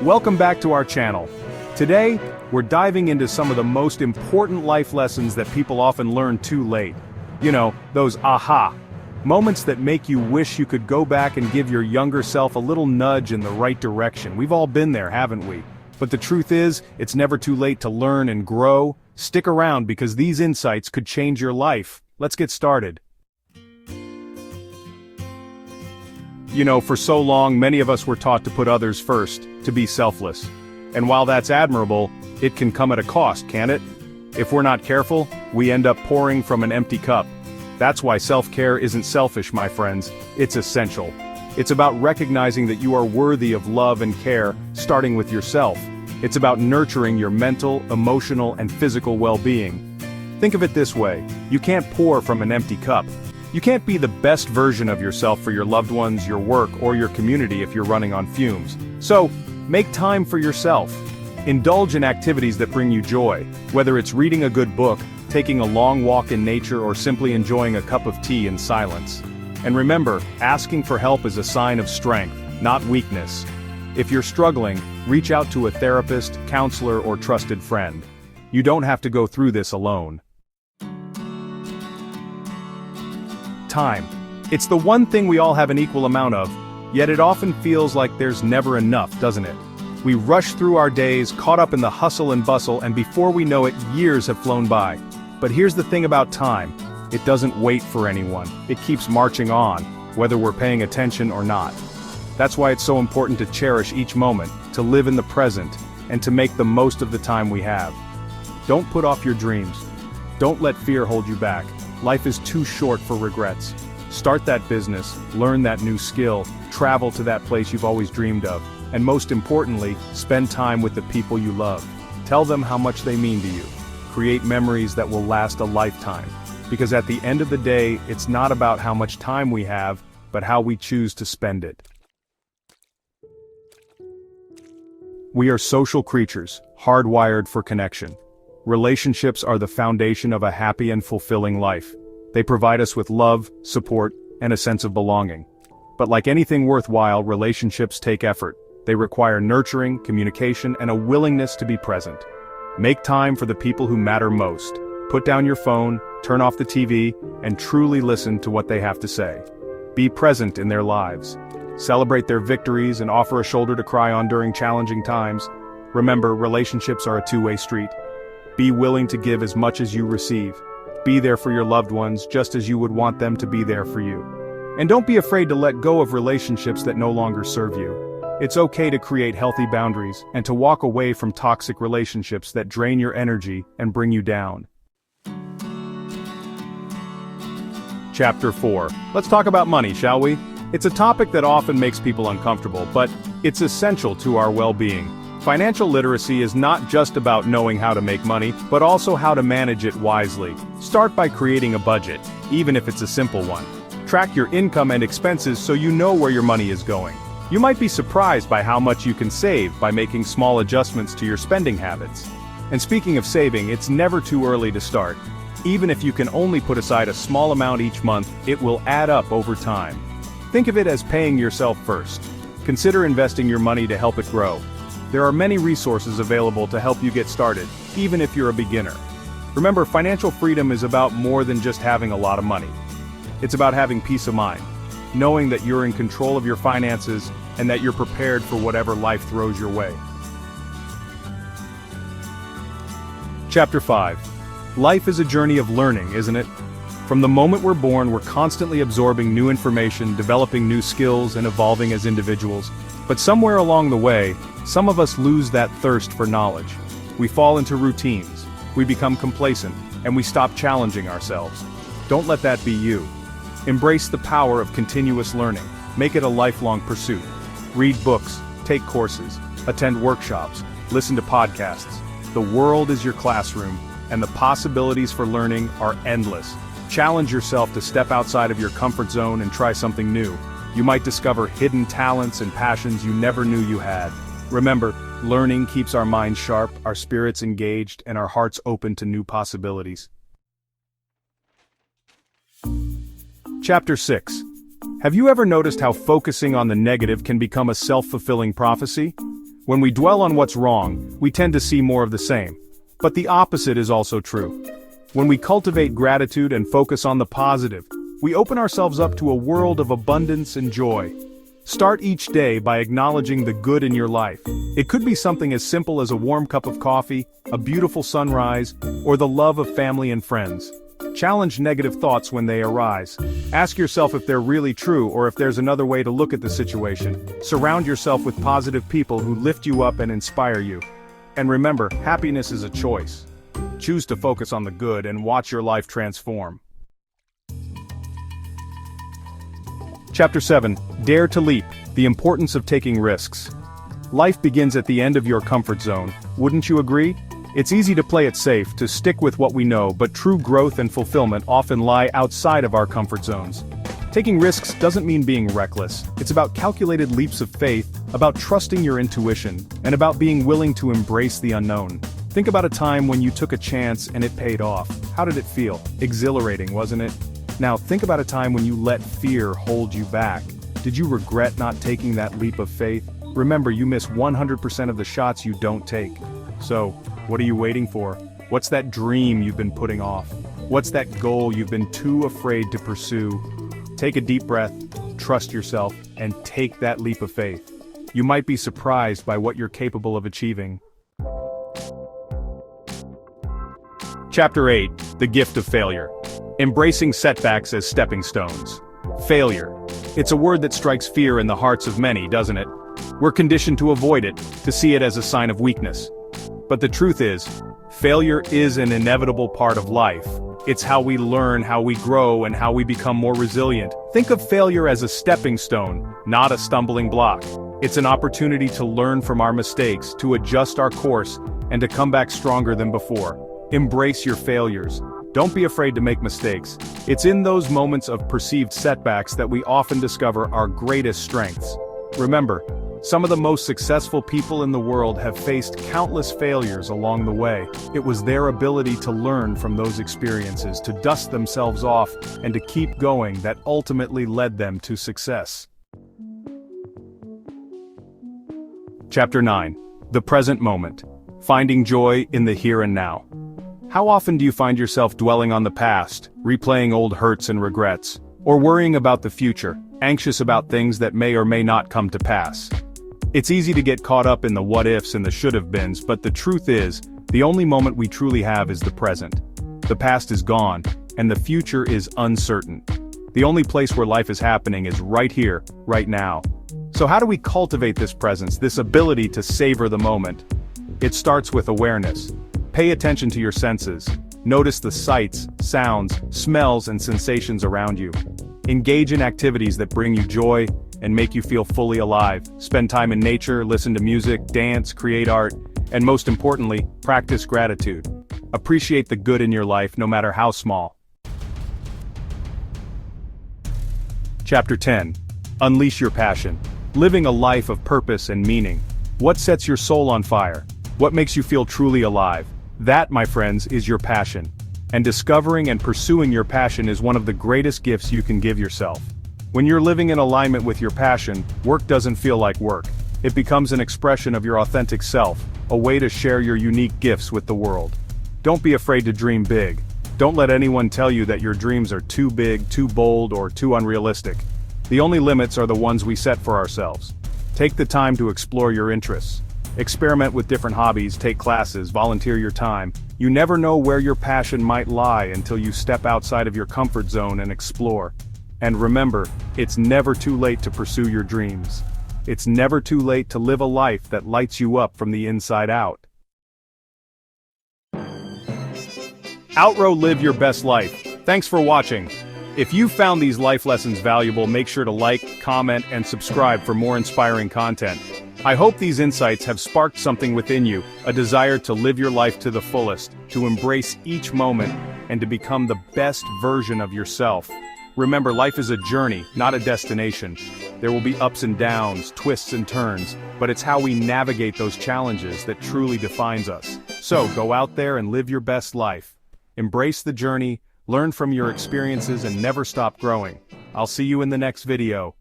Welcome back to our channel. Today, we're diving into some of the most important life lessons that people often learn too late. You know, those aha moments that make you wish you could go back and give your younger self a little nudge in the right direction. We've all been there, haven't we? But the truth is, it's never too late to learn and grow. Stick around because these insights could change your life. Let's get started. You know, for so long, many of us were taught to put others first, to be selfless. And while that's admirable, it can come at a cost, can't it? If we're not careful, we end up pouring from an empty cup. That's why self-care isn't selfish, my friends. It's essential. It's about recognizing that you are worthy of love and care, starting with yourself. It's about nurturing your mental, emotional, and physical well-being. Think of it this way: you can't pour from an empty cup. You can't be the best version of yourself for your loved ones, your work, or your community if you're running on fumes. So, make time for yourself. Indulge in activities that bring you joy, whether it's reading a good book, taking a long walk in nature, or simply enjoying a cup of tea in silence. And remember, asking for help is a sign of strength, not weakness. If you're struggling, reach out to a therapist, counselor, or trusted friend. You don't have to go through this alone. Time. It's the one thing we all have an equal amount of, yet it often feels like there's never enough, doesn't it? We rush through our days, caught up in the hustle and bustle, and before we know it, years have flown by. But here's the thing about time: it doesn't wait for anyone. It keeps marching on, whether we're paying attention or not. That's why it's so important to cherish each moment, to live in the present, and to make the most of the time we have. Don't put off your dreams. Don't let fear hold you back. Life is too short for regrets. Start that business, learn that new skill, travel to that place you've always dreamed of, and most importantly, spend time with the people you love. Tell them how much they mean to you. Create memories that will last a lifetime. Because at the end of the day, it's not about how much time we have, but how we choose to spend it. We are social creatures, hardwired for connection. Relationships are the foundation of a happy and fulfilling life. They provide us with love, support, and a sense of belonging. But like anything worthwhile, relationships take effort. They require nurturing, communication, and a willingness to be present. Make time for the people who matter most. Put down your phone, turn off the TV, and truly listen to what they have to say. Be present in their lives. Celebrate their victories and offer a shoulder to cry on during challenging times. Remember, relationships are a two-way street. Be willing to give as much as you receive. Be there for your loved ones just as you would want them to be there for you. And don't be afraid to let go of relationships that no longer serve you. It's okay to create healthy boundaries and to walk away from toxic relationships that drain your energy and bring you down. Chapter 4. Let's talk about money, shall we? It's a topic that often makes people uncomfortable, but it's essential to our well-being. Financial literacy is not just about knowing how to make money, but also how to manage it wisely. Start by creating a budget, even if it's a simple one. Track your income and expenses so you know where your money is going. You might be surprised by how much you can save by making small adjustments to your spending habits. And speaking of saving, it's never too early to start. Even if you can only put aside a small amount each month, it will add up over time. Think of it as paying yourself first. Consider investing your money to help it grow. There are many resources available to help you get started, even if you're a beginner. Remember, financial freedom is about more than just having a lot of money. It's about having peace of mind, knowing that you're in control of your finances and that you're prepared for whatever life throws your way. Chapter 5. Life is a journey of learning, isn't it? From the moment we're born, we're constantly absorbing new information, developing new skills, and evolving as individuals. But somewhere along the way, some of us lose that thirst for knowledge. We fall into routines, we become complacent, and we stop challenging ourselves. Don't let that be you. Embrace the power of continuous learning. Make it a lifelong pursuit. Read books, take courses, attend workshops, listen to podcasts. The world is your classroom, and the possibilities for learning are endless. Challenge yourself to step outside of your comfort zone and try something new. You might discover hidden talents and passions you never knew you had. Remember, learning keeps our minds sharp, our spirits engaged, and our hearts open to new possibilities. Chapter 6. Have you ever noticed how focusing on the negative can become a self-fulfilling prophecy? When we dwell on what's wrong, we tend to see more of the same. But the opposite is also true. When we cultivate gratitude and focus on the positive, we open ourselves up to a world of abundance and joy. Start each day by acknowledging the good in your life. It could be something as simple as a warm cup of coffee, a beautiful sunrise, or the love of family and friends. Challenge negative thoughts when they arise. Ask yourself if they're really true or if there's another way to look at the situation. Surround yourself with positive people who lift you up and inspire you. And remember, happiness is a choice. Choose to focus on the good and watch your life transform. Chapter 7. Dare to leap. The importance of taking risks. Life begins at the end of your comfort zone, wouldn't you agree? It's easy to play it safe, to stick with what we know, but true growth and fulfillment often lie outside of our comfort zones. Taking risks doesn't mean being reckless. It's about calculated leaps of faith, about trusting your intuition, and about being willing to embrace the unknown. Think about a time when you took a chance and it paid off. How did it feel? Exhilarating, wasn't it? Now think about a time when you let fear hold you back. Did you regret not taking that leap of faith? Remember, you miss 100% of the shots you don't take. So, what are you waiting for? What's that dream you've been putting off? What's that goal you've been too afraid to pursue? Take a deep breath, trust yourself, and take that leap of faith. You might be surprised by what you're capable of achieving. Chapter 8. The Gift of Failure. Embracing setbacks as stepping stones. Failure. It's a word that strikes fear in the hearts of many, doesn't it? We're conditioned to avoid it, to see it as a sign of weakness. But the truth is, failure is an inevitable part of life. It's how we learn, how we grow, and how we become more resilient. Think of failure as a stepping stone, not a stumbling block. It's an opportunity to learn from our mistakes, to adjust our course, and to come back stronger than before. Embrace your failures. Don't be afraid to make mistakes. It's in those moments of perceived setbacks that we often discover our greatest strengths. Remember, some of the most successful people in the world have faced countless failures along the way. It was their ability to learn from those experiences, to dust themselves off, and to keep going that ultimately led them to success. Chapter 9. The Present Moment. Finding joy in the here and now. How often do you find yourself dwelling on the past, replaying old hurts and regrets, or worrying about the future, anxious about things that may or may not come to pass? It's easy to get caught up in the what-ifs and the should-have-beens, but the truth is, the only moment we truly have is the present. The past is gone, and the future is uncertain. The only place where life is happening is right here, right now. So how do we cultivate this presence, this ability to savor the moment? It starts with awareness. Pay attention to your senses. Notice the sights, sounds, smells, and sensations around you. Engage in activities that bring you joy and make you feel fully alive. Spend time in nature, listen to music, dance, create art, and most importantly, practice gratitude. Appreciate the good in your life, no matter how small. Chapter 10. Unleash your passion. Living a life of purpose and meaning. What sets your soul on fire? What makes you feel truly alive? That, my friends, is your passion. And discovering and pursuing your passion is one of the greatest gifts you can give yourself. When you're living in alignment with your passion, work doesn't feel like work. It becomes an expression of your authentic self, a way to share your unique gifts with the world. Don't be afraid to dream big. Don't let anyone tell you that your dreams are too big, too bold, or too unrealistic. The only limits are the ones we set for ourselves. Take the time to explore your interests. Experiment with different hobbies, take classes, volunteer your time. You never know where your passion might lie until you step outside of your comfort zone and explore. And remember, it's never too late to pursue your dreams. It's never too late to live a life that lights you up from the inside out. Live your best life. Thanks for watching. If you found these life lessons valuable, make sure to like, comment, and subscribe for more inspiring content. I hope these insights have sparked something within you, a desire to live your life to the fullest, to embrace each moment, and to become the best version of yourself. Remember, life is a journey, not a destination. There will be ups and downs, twists and turns, but it's how we navigate those challenges that truly defines us. So, go out there and live your best life. Embrace the journey, learn from your experiences, and never stop growing. I'll see you in the next video.